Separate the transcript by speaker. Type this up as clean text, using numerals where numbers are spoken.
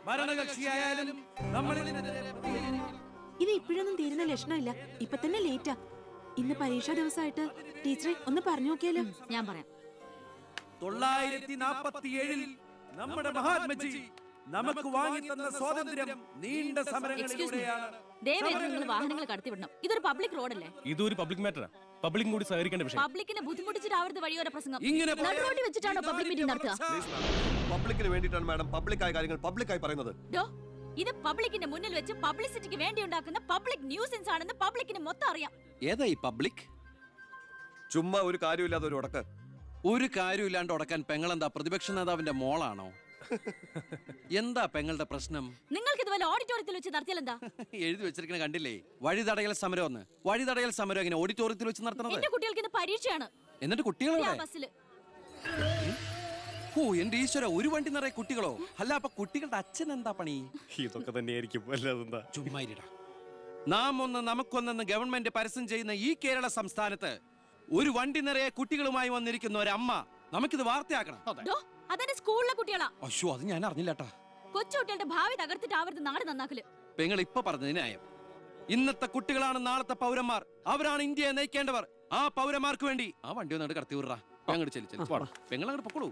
Speaker 1: ഭരണകക്ഷിയായാലും നമ്മൾ
Speaker 2: ഇത് ഇപ്പോഴൊന്നും തീരുന്ന ലക്ഷണമില്ല. ഇപ്പൊ തന്നെ ലേറ്റാ. ഇന്ന് പരീക്ഷാ ദിവസമായിട്ട് ടീച്ചറെ ഒന്ന് പറഞ്ഞു നോക്കിയാലോ?
Speaker 3: ഞാൻ പറയാം.
Speaker 1: 947 നമ്മുടെ മഹാത്മജി നമുക്ക് വാങ്ങിത്തന്ന സ്വാതന്ത്ര്യം നീണ്ട സമരങ്ങളിലൂടെയാണ്.
Speaker 3: ദയവായി നിങ്ങൾ വാഹനങ്ങൾ കടത്തിവിടണം. ഇതൊരു പബ്ലിക് റോഡല്ലേ?
Speaker 4: ഇതൊരു പബ്ലിക് മാറ്ററാ. പബ്ലിക്കും കൂടി സഹകരിക്കേണ്ട വിഷയം.
Speaker 3: പബ്ലിക്കിനെ ബുദ്ധിമുട്ടിച്ചിട്ടാവരുത് വഴിയോര പ്രസംഗം.
Speaker 1: ഇങ്ങനെ
Speaker 3: നടുറോഡിൽ വെച്ചിട്ടാണോ പബ്ലിക് മീറ്റിംഗ് നടത്തുക?
Speaker 5: പബ്ലിക്കിന് വേണ്ടിയിട്ടാണ് മാഡം പബ്ലിക്കായ കാര്യങ്ങൾ പബ്ലിക്കായി പറയുന്നത്.
Speaker 3: ഇത് പബ്ലിക്കിന്റെ മുന്നിൽ വെച്ച് പബ്ലിസിറ്റിക്ക് വേണ്ടി ഉണ്ടാക്കുന്ന പബ്ലിക് ന്യൂസൻസ് ആണെന്ന് പബ്ലിക്കിന് മൊത്തം അറിയാം.
Speaker 6: ഏതാ ഈ പബ്ലിക്?
Speaker 5: ചുമ്മാ ഒരു കാര്യമില്ലാതെ ഒരു ഉടക്ക്.
Speaker 6: ഒരു കാര്യമില്ലാണ്ട് ഉടക്കാൻ പെങ്ങളെന്താ പ്രതിപക്ഷ നേതാവിന്റെ മോളാണോ? എന്താ പെങ്ങളുടെ പ്രശ്നം?
Speaker 3: നിങ്ങൾക്ക് ഇതുപോലെ ഓഡിറ്റോറിയത്തിൽ വെച്ച് നടത്തിയാൽ എന്താ?
Speaker 6: എഴുതി വെച്ചിരിക്കണ കണ്ടില്ലേ? വഴിതടയൽ സമരം ഒന്ന്. വഴിതടയൽ സമരം എങ്ങനെ ഓഡിറ്റോറിയത്തിൽ വെച്ച് നടത്തണത്?
Speaker 3: എന്റെ കുട്ടികൾക്ക് ഇന്ന് പരീക്ഷയാണ്.
Speaker 6: എന്നിട്ട് കുട്ടികളെ
Speaker 3: ബസ്സിൽ.
Speaker 6: ഓ എന്റെ ഈശ്വര, ഒരു വണ്ടി നിറയെ കുട്ടികളോ? അല്ല അപ്പൊ കുട്ടികളുടെ അച്ഛൻ എന്താ പണി?
Speaker 4: ഇതൊക്കെ തന്നെയായിരിക്കും. അല്ലാതെന്താ?
Speaker 6: ചുമ്മാരിടാ. നാം ഒന്ന് നമുക്കൊന്നെന്ന് ഗവൺമെന്റ് പരസ്യം ചെയ്യുന്ന ഈ കേരള സംസ്ഥാനത്ത് ഒരു വണ്ടി നിറയെ കുട്ടികളുമായി വന്നിരിക്കുന്ന ഒരമ്മ നമുക്കിത് വാർത്തയാക്കണം.
Speaker 3: അതെന്റെ സ്കൂളിലെ കുട്ടികളാ.
Speaker 6: അയ്യോ, അത് ഞാൻ അറിഞ്ഞില്ലട്ടാ.
Speaker 3: കൊച്ചുകുട്ടികളുടെ ഭാവി തകർത്തിട്ടാവരുത് നാട് നന്നാക്കല്.
Speaker 6: പെങ്ങൾ ഇപ്പൊ പറഞ്ഞത് ന്യായം. ഇന്നത്തെ കുട്ടികളാണ് നാളത്തെ പൗരന്മാർ. അവരാണ് ഇന്ത്യയെ നയിക്കേണ്ടവർ. ആ പൗരന്മാർക്ക് വേണ്ടി ആ വണ്ടി ഒന്നങ്ങോട്ട് കടത്തി വിടറാ. അങ്ങോട്ട് ചെല്ലു. പെങ്ങൾ അങ്ങോട്ട് പൊക്കോളൂ.